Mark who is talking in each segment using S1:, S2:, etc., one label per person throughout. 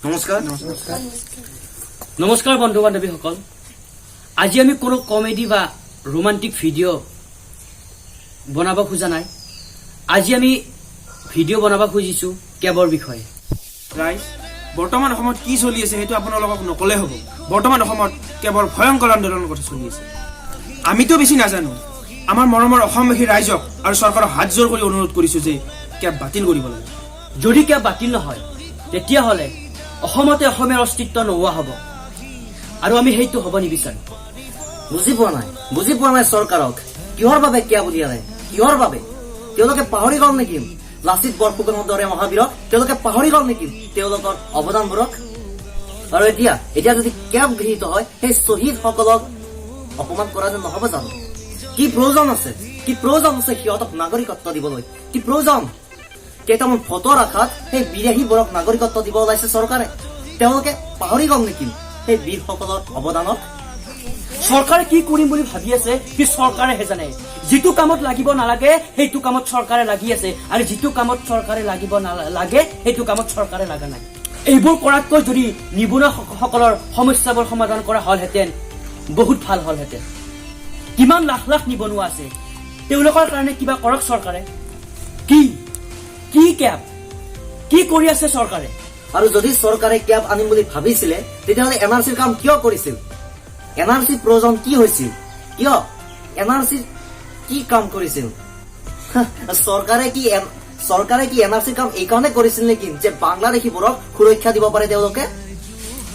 S1: নমস্কাৰ
S2: নমস্কাৰ বন্ধু বান্ধৱীসকল, আজি আমি কোনো কমেডি বা ৰোমান্টিক ভিডিঅ' বনাব খোজা নাই। আজি আমি ভিডিঅ' বনাব খুজিছো কেবৰ বিষয়ে।
S1: ৰাইজ, বৰ্তমান অসমত কি চলি আছে সেইটো আপোনালোকক নকলে হ'ব। বৰ্তমান অসমত কেৱল ভয়ংকৰ আন্দোলনৰ কথা চলি আছে। আমিতো বেছি নাজানো। আমাৰ মৰমৰ অসমবাসী ৰাইজক আৰু চৰকাৰক হাত জোৰ কৰি অনুৰোধ কৰিছো যে কেব বাতিল কৰিব লাগে।
S2: যদি কেব বাতিল নহয় তেতিয়াহ'লে অসমতে অসমীয়াৰ অস্তিত্ব নোহোৱা হ'ব, আৰু আমি সেইটো হ'ব নিবিচাৰো।
S3: বুজি পোৱা নাই চৰকাৰক কিহৰ বাবে কেব উলিয়ালে, কিহৰ বাবে? তেওঁলোকে পাহৰি গ'ল নেকি লাচিত বৰফুকনৰ দৰে মহাবীৰক? তেওঁলোকে পাহৰি গ'ল নেকি তেওঁলোকৰ অৱদানবোৰক? আৰু এতিয়া যদি কেব গৃহীত হয়, সেই শ্বহীদসকলক অপমান কৰা যেন নহ'ব জানো? কি প্ৰয়োজন আছে সিহঁতক নাগৰিকত্ব দিবলৈ? কি প্ৰয়োজন? কেইটামান ফটো ৰাখাত সেই বিদেশীবোৰক নাগৰিকত্ব দিব ওলাইছে চৰকাৰে। তেওঁলোকে পাহৰি গ'ল নেকি সেই বীৰসকলৰ অৱদানক?
S2: চৰকাৰে কি কৰিম বুলি ভাবি আছে সি চৰকাৰেহে জানে। যিটো কামত লাগিব নালাগে সেইটো কামত চৰকাৰে লাগি আছে, আৰু যিটো কামত চৰকাৰে লাগিব নালাগে সেইটো কামত চৰকাৰে লাগা নাই। এইবোৰ কৰাতকৈ যদি নিবনুৱাসকলৰ সমস্যাবোৰ সমাধান কৰা হলহেঁতেন বহুত ভাল হলহেঁতেন। কিমান লাখ লাখ নিবনুৱা আছে, তেওঁলোকৰ কাৰণে কিবা কৰক চৰকাৰে। কি কেব কি কৰি আছে চৰকাৰে?
S3: আৰু যদি চৰকাৰে কেব আনিম বুলি ভাবিছিলে তেতিয়াহ'লে NRCৰ কাম কিয় কৰিছিল? NRCৰ প্ৰয়োজন কি হৈছিল? কিয় NRCৰ কি কাম কৰিছিল? চৰকাৰে কি NRCৰ কাম এইকাৰণে কৰিছিল নেকি যে বাংলাদেশীবোৰক সুৰক্ষা দিব পাৰে তেওঁলোকে?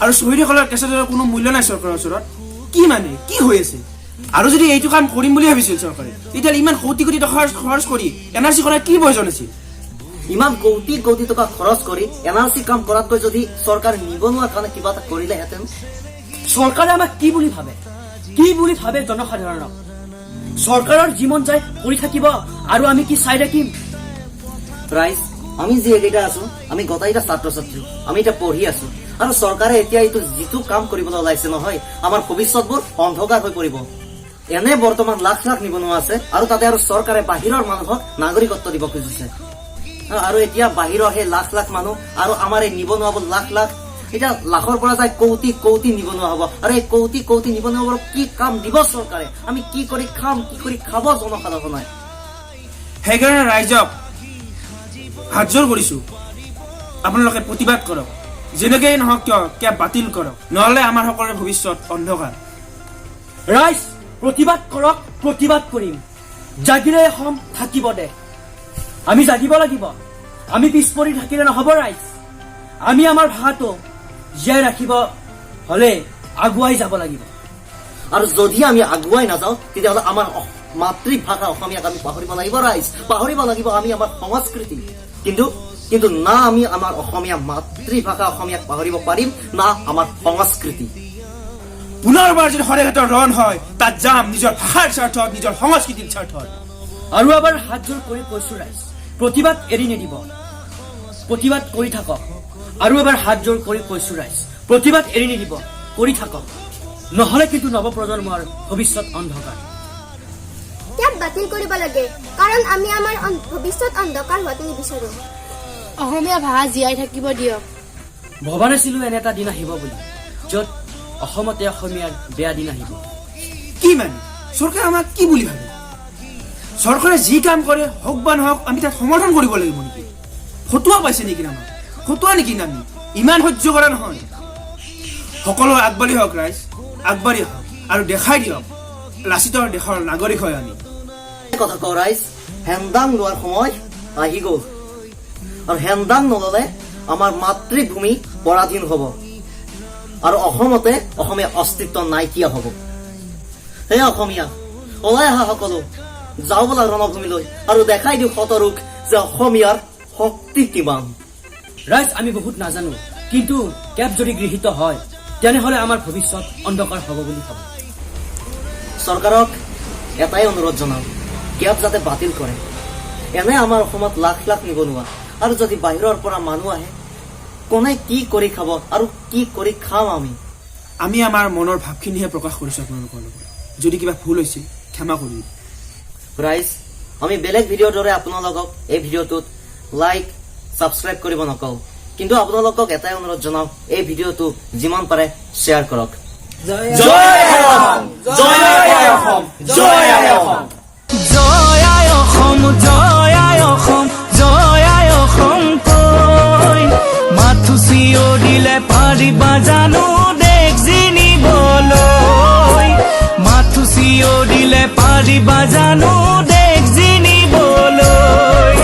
S1: আৰু শ্বহীদসকলৰ কেঁচাদৰৰ কোনো মূল্য নাই চৰকাৰৰ ওচৰত। কি হৈ আছে? আৰু যদি এইটো কাম কৰিম বুলি ভাবিছিল চৰকাৰে, তেতিয়াহ'লে ইমান কোটি কোটি টকা খৰচ কৰি NRC কৰাৰ কি প্ৰয়োজন আছিল?
S3: ইমান কোটি টকা খৰচ কৰি NRC কাম কৰাতকৈ যদি চৰকাৰে নিবনুৱাৰ কাৰণে কিবা এটা কৰিলেহেঁতেন।
S2: চৰকাৰে আমাক কি বুলি ভাবে জনসাধাৰণক? চৰকাৰৰ যিমন যায় কৰি থাকিব আৰু আমি কি চাই ৰাখিম?
S3: ৰাইজ, আমি যিকেইটা আছো আমি গোটেইকেইটা ছাত্ৰ ছাত্ৰী, আমি এতিয়া পঢ়ি আছো, আৰু চৰকাৰে এতিয়া এইটো যিটো কাম কৰিবলৈ ওলাইছে নহয়, আমাৰ ভৱিষ্যতবোৰ অন্ধকাৰ হৈ পৰিব। এনে বৰ্তমান লাখ লাখ নিবনুৱা আছে, আৰু তাতে আৰু চৰকাৰে বাহিৰৰ মানুহক নাগৰিকত্ব দিব খুজিছে। আৰু এতিয়া বাহিৰৰ সেই লাখ লাখ মানুহ আৰু আমাৰ এই নিবনুৱাবোৰ লাখ লাখ, এতিয়া লাখৰ পৰা যায় কোটি নিবনুৱা হ'ব। আৰু এই কোটি নিবনুৱাবোৰক কি কাম দিব চৰকাৰে? আমি কি কৰি খাম, কি কৰি খাব জনসাধাৰণে?
S1: সেইকাৰণে ৰাইজক হাত জোৰ কৰিছো, আপোনালোকে প্ৰতিবাদ কৰক। যেনেকেই নহওক কিয় কেব বাতিল কৰক, নহ'লে আমাৰ সকলোৰে ভৱিষ্যত অন্ধকাৰ।
S2: ৰাইজ প্ৰতিবাদ কৰক, প্ৰতিবাদ কৰিম। জাগিলে অসম থাকিব দে। আমি জাগিব লাগিব। আমি পিছ পৰি থাকিলে নহ'ব ৰাইজ। আমি আমাৰ ভাষাটো জীয়াই ৰাখিব হলে আগুৱাই যাব লাগিব।
S3: আৰু যদি আমি আগুৱাই নাযাওঁ তেতিয়াহ'লে আমাৰ মাতৃভাষা অসমীয়াক আমি পাহৰিব লাগিব ৰাইজ, পাহৰিব লাগিব আমি আমাৰ সংস্কৃতি। কিন্তু না আমি আমাৰ অসমীয়া মাতৃভাষা অসমীয়াক পাহৰিব পাৰিম, না আমাৰ সংস্কৃতি।
S1: পুনৰবাৰ যদি শৰাইঘাটৰ ৰণ হয়, তাত যাম নিজৰ ভাষাৰ স্বাৰ্থত, নিজৰ সংস্কৃতিৰ স্বাৰ্থত।
S2: আৰু এবাৰ হাত জোৰ কৰি কৈছো ৰাইজ, প্ৰতিবাদ এৰি নিদিব, প্ৰতিবাদ কৰি থাকক। আৰু এবাৰ হাত জোৰ কৰি কৈছো ৰাইজ, প্ৰতিবাদ এৰি নিদিব, কৰি থাকক, নহলে কিন্তু নৱপ্ৰজন্মৰ ভৱিষ্যত অন্ধকাৰ।
S4: কেব বাতিল কৰিব লাগে, কাৰণ আমি আমাৰ ভৱিষ্যত অন্ধকাৰ হোৱাটো নিবিচাৰো।
S5: অসমীয়া ভাষা জীয়াই থাকিব দিয়ক।
S2: ভবা নাছিলো এনে এটা দিন আহিব বুলি, য'ত অসমতে অসমীয়াৰ বেয়া দিন আহিব।
S1: কি মানে চৰকাৰে আমাক কি বুলি ভাবে? চৰকাৰে যি কাম কৰে হওক বা নহওক আমি তাত সমৰ্থন কৰিব লাগিব নেকি? ফটোৱা পাইছে নেকি আমাক? ফটোৱা নেকি আমি? ইমান সহ্য কৰা নহয়। সকলো আগবাঢ়ি হওক ৰাইজ, আগবাঢ়ি হওক আৰু দেখাই দিয়ক লাচিতৰ দেশৰ নাগৰিক হয় আমি।
S3: কথা কওঁ ৰাইজ, হেমদাং লোৱাৰ সময় আহি গ'ল, আৰু হেমদাং নললে আমাৰ মাতৃভূমি পৰাধীন হ'ব, আৰু অসমতে অসমীয়া অস্তিত্ব নাইকিয়া হ'ব। হে অসমীয়া, ওলাই আহা সকলো, যাওঁ বোলা ৰণভূমিলৈ আৰু দেখাই দিওঁ শতৰূপ যে অসমীয়াৰ শক্তি কিমান।
S2: ৰাইজ, আমি বহুত নাজানো, কিন্তু কেব যদি গৃহীত হয় তেনেহলে আমাৰ ভৱিষ্যত অন্ধকাৰ হ'ব বুলি ভাবো।
S3: চৰকাৰক এটাই অনুৰোধ জনাওঁ, কেব যাতে বাতিল কৰে। এনে আমাৰ অসমত লাখ লাখ নিবনুৱা, আৰু যদি বাহিৰৰ পৰা মানুহ আহে, কোনে কি কৰি খাব আৰু কি কৰি খাম
S1: আমি আমাৰ মনৰ ভাৱখিনিহে প্ৰকাশ কৰিছো আপোনালোকৰ লগত। যদি কিবা ভুল হৈছে ক্ষমা কৰিব
S3: ৰাইজ। আমি বেলেগ ভিডিঅ'ৰ দৰে আপোনালোকক এই ভিডিঅ'টোত লাইক, ছাবস্ক্ৰাইব কৰিব নকওঁ, কিন্তু আপোনালোকক এটাই অনুৰোধ জনাওঁ, এই ভিডিঅ'টো যিমান পাৰে শ্বেয়াৰ কৰক।
S2: জয় আই অসম, জয় আই অসম, জয় আই অসম, জয় আই অসম, জয় আই অসম, জয় আই অসম কৈ মাথো চিঞৰিলে পাৰিবা জানো দেশ জিনিবলৈ, মাথো চিঞৰিলে পাৰিবা জানো দেশ জিনিবলৈ।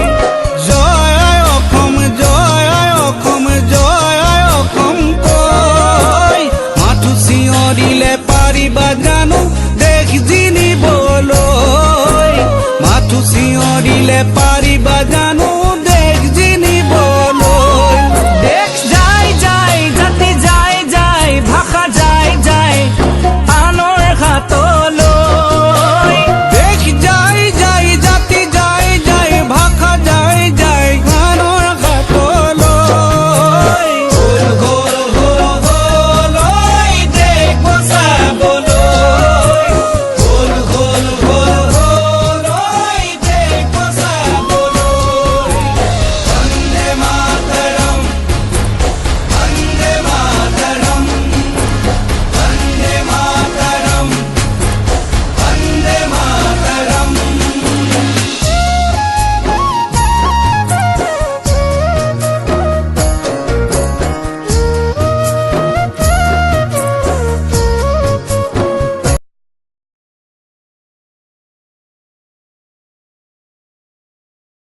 S2: জয় আই অসম, জয় আই অসম, জয় আই অসম কৈ মাথো চিঞৰিলে পাৰিবা জানো দেশ জিনিবলৈ, মাথো চিঞৰিলে